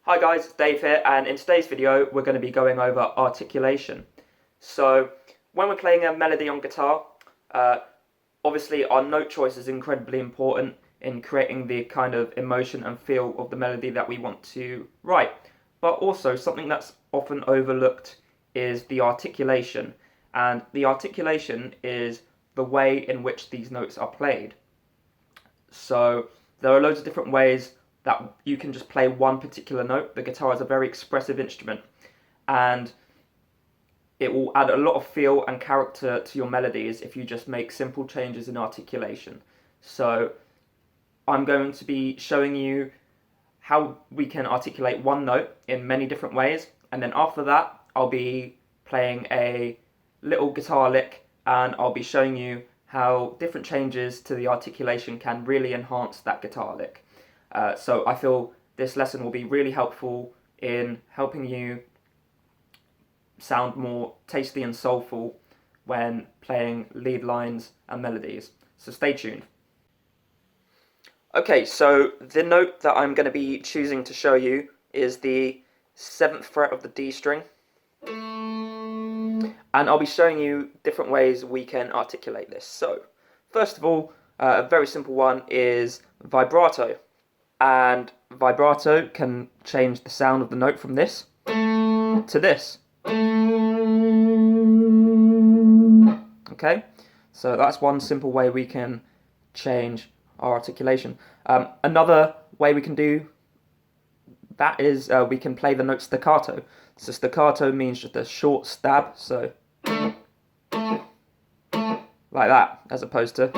Hi guys, it's Dave here, and in today's video we're going to be going over articulation. So when we're playing a melody on guitar, obviously our note choice is incredibly important in creating the kind of emotion and feel of the melody that we want to write. But also something that's often overlooked is the articulation, and the articulation is the way in which these notes are played. So there are loads of different ways that you can just play one particular note. The guitar is a very expressive instrument, and it will add a lot of feel and character to your melodies if you just make simple changes in articulation. So I'm going to be showing you how we can articulate one note in many different ways, and then after that I'll be playing a little guitar lick and I'll be showing you how different changes to the articulation can really enhance that guitar lick. So I feel this lesson will be really helpful in helping you sound more tasty and soulful when playing lead lines and melodies. So stay tuned. Okay, so the note that I'm going to be choosing to show you is the 7th fret of the D string. And I'll be showing you different ways we can articulate this. So, first of all, a very simple one is vibrato. And vibrato can change the sound of the note from this to this. Okay, so that's one simple way we can change our articulation. Another way we can do that is we can play the note staccato. So staccato means just a short stab, so like that, as opposed to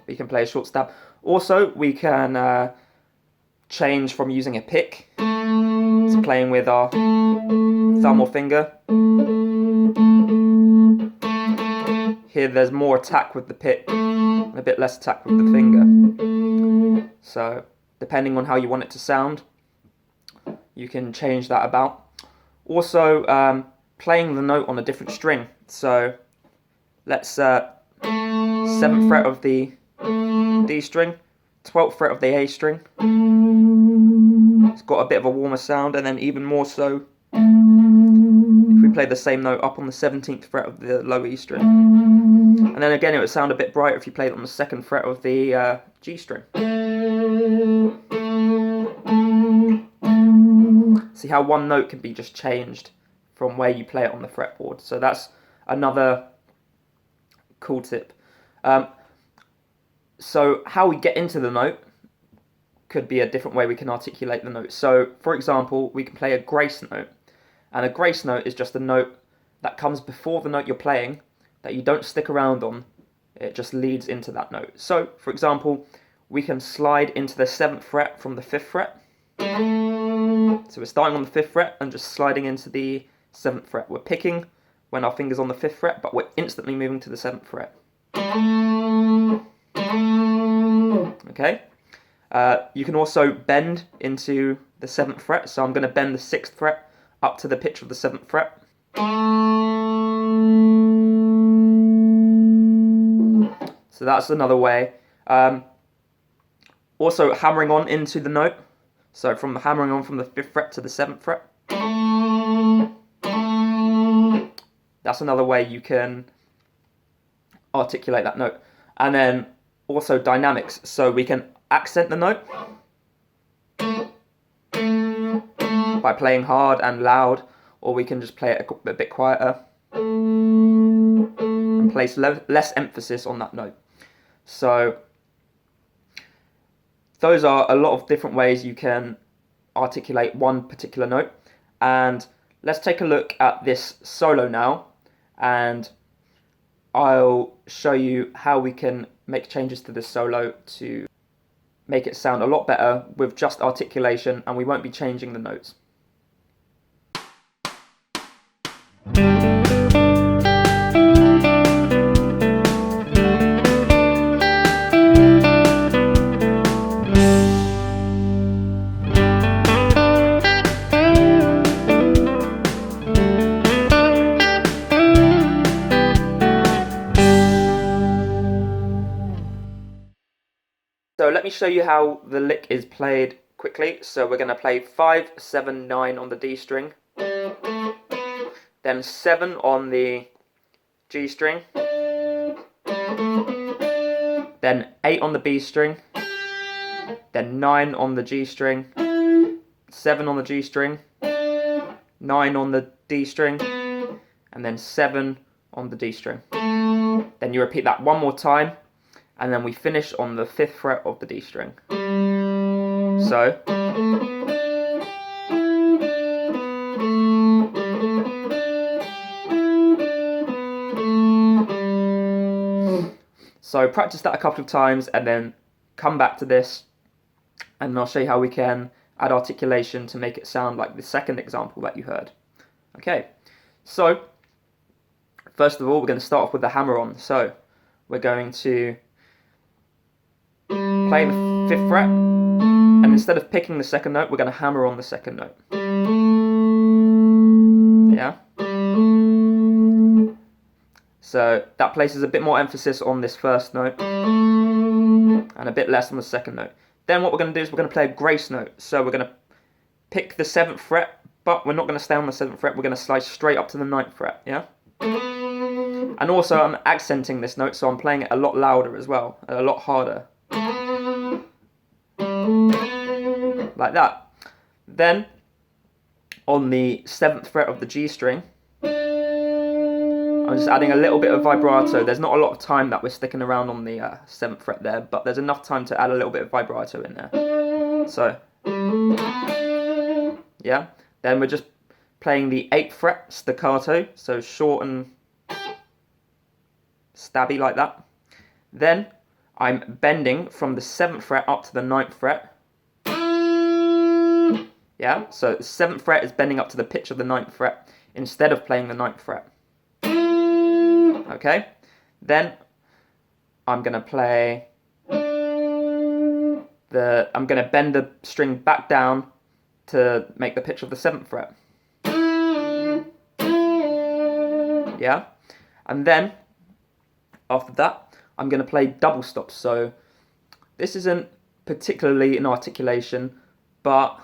we can play a short stab. Also, we can change from using a pick to playing with our thumb or finger. Here there's more attack with the pick and a bit less attack with the finger. So, depending on how you want it to sound, you can change that about. Also, playing the note on a different string. So, let's 7th fret of the D string, 12th fret of the A string. It's got a bit of a warmer sound, and then even more so if we play the same note up on the 17th fret of the low E string. And then again it would sound a bit brighter if you played it on the 2nd fret of the G string. See how one note can be just changed from where you play it on the fretboard. So that's another cool tip. So how we get into the note could be a different way we can articulate the note. So for example, we can play a grace note. And a grace note is just a note that comes before the note you're playing that you don't stick around on. It just leads into that note. So for example, we can slide into the 7th fret from the 5th fret. So we're starting on the 5th fret and just sliding into the 7th fret. We're picking when our finger's on the 5th fret, but we're instantly moving to the 7th fret. Okay. You can also bend into the 7th fret, so I'm going to bend the 6th fret up to the pitch of the 7th fret. So that's another way. Also hammering on into the note, so from hammering on from the 5th fret to the 7th fret. That's another way you can articulate that note. And then also dynamics, so we can accent the note by playing hard and loud, or we can just play it a bit quieter and place less emphasis on that note. So those are a lot of different ways you can articulate one particular note. And let's take a look at this solo now, and I'll show you how we can make changes to this solo to make it sound a lot better with just articulation, and we won't be changing the notes. So let me show you how the lick is played quickly. So we're going to play 5, 7, 9 on the D string, then 7 on the G string, then 8 on the B string, then 9 on the G string, 7 on the G string, 9 on the D string, and then 7 on the D string. Then you repeat that one more time, and then we finish on the 5th fret of the D string. So practice that a couple of times and then come back to this, and I'll show you how we can add articulation to make it sound like the second example that you heard. Okay, so first of all, we're going to start off with the hammer on. So we're going to play the 5th fret, and instead of picking the second note, we're going to hammer on the second note. Yeah? So that places a bit more emphasis on this first note and a bit less on the second note. Then what we're going to do is we're going to play a grace note. So we're going to pick the 7th fret, but we're not going to stay on the 7th fret, we're going to slide straight up to the 9th fret, yeah? And also I'm accenting this note, so I'm playing it a lot louder as well, a lot harder. Like that. Then, on the 7th fret of the G string, I'm just adding a little bit of vibrato. There's not a lot of time that we're sticking around on the 7th fret there, but there's enough time to add a little bit of vibrato in there. So, yeah. Then we're just playing the 8th fret staccato, so short and stabby like that. Then I'm bending from the 7th fret up to the 9th fret. Yeah, so the 7th fret is bending up to the pitch of the 9th fret instead of playing the 9th fret. Okay, then I'm going to play I'm going to bend the string back down to make the pitch of the 7th fret. Yeah, and then after that I'm going to play double stops. So this isn't particularly an articulation, but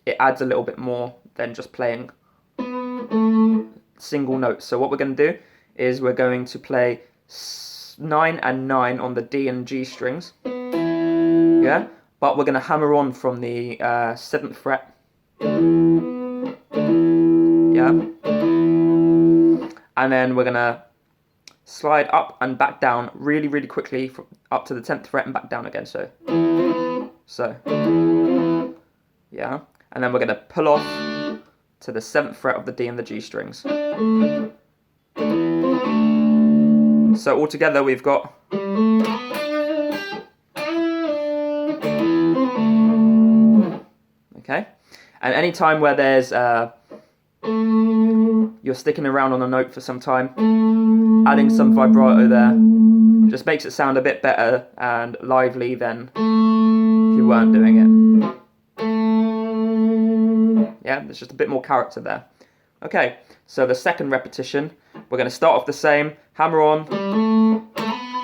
it adds a little bit more than just playing single notes. So what we're going to do is we're going to play 9 and 9 on the D and G strings. Yeah, but we're going to hammer on from the 7th fret. Yeah, and then we're going to slide up and back down really, really quickly up to the 10th fret and back down again. So, yeah, and then we're going to pull off to the 7th fret of the D and the G strings. So altogether we've got okay, and any time where there's you're sticking around on a note for some time, adding some vibrato there just makes it sound a bit better and lively than if you weren't doing it. Yeah, there's just a bit more character there. Okay, so the second repetition, we're going to start off the same, hammer on,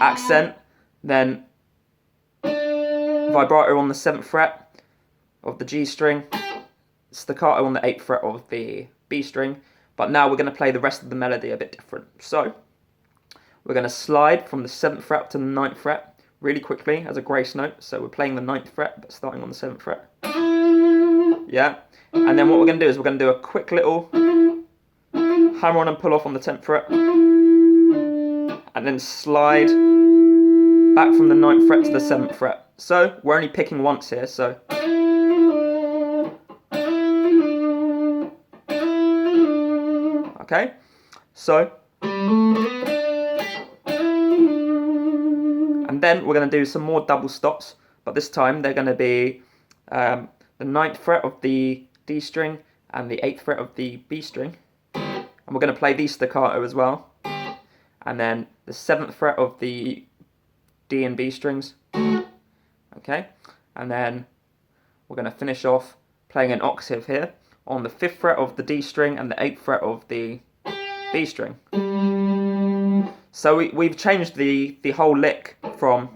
accent, then vibrato on the 7th fret of the G string, staccato on the 8th fret of the B string, but now we're going to play the rest of the melody a bit different. So, we're going to slide from the 7th fret up to the 9th fret really quickly as a grace note, so we're playing the 9th fret but starting on the 7th fret. Yeah, and then what we're going to do is we're going to do a quick little hammer on and pull off on the 10th fret, and then slide back from the 9th fret to the 7th fret. So we're only picking once here, so okay, so and then we're going to do some more double stops, but this time they're going to be the 9th fret of the D string and the 8th fret of the B string. And we're going to play these staccato as well. And then the 7th fret of the D and B strings. Okay. And then we're going to finish off playing an octave here on the 5th fret of the D string and the 8th fret of the B string. So we've changed the whole lick from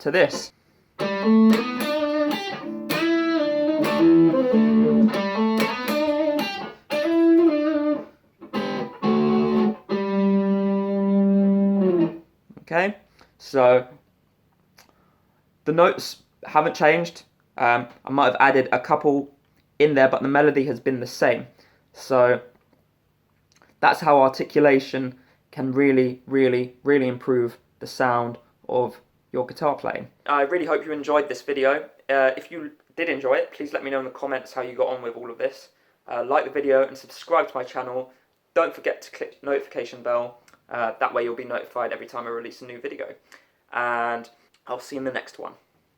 to this. Okay, so the notes haven't changed. I might have added a couple in there, but the melody has been the same. So that's how articulation can really, really, really improve the sound of your guitar playing. I really hope you enjoyed this video. If you did enjoy it, please let me know in the comments how you got on with all of this. Like the video and subscribe to my channel. Don't forget to click the notification bell. That way you'll be notified every time I release a new video. And I'll see you in the next one.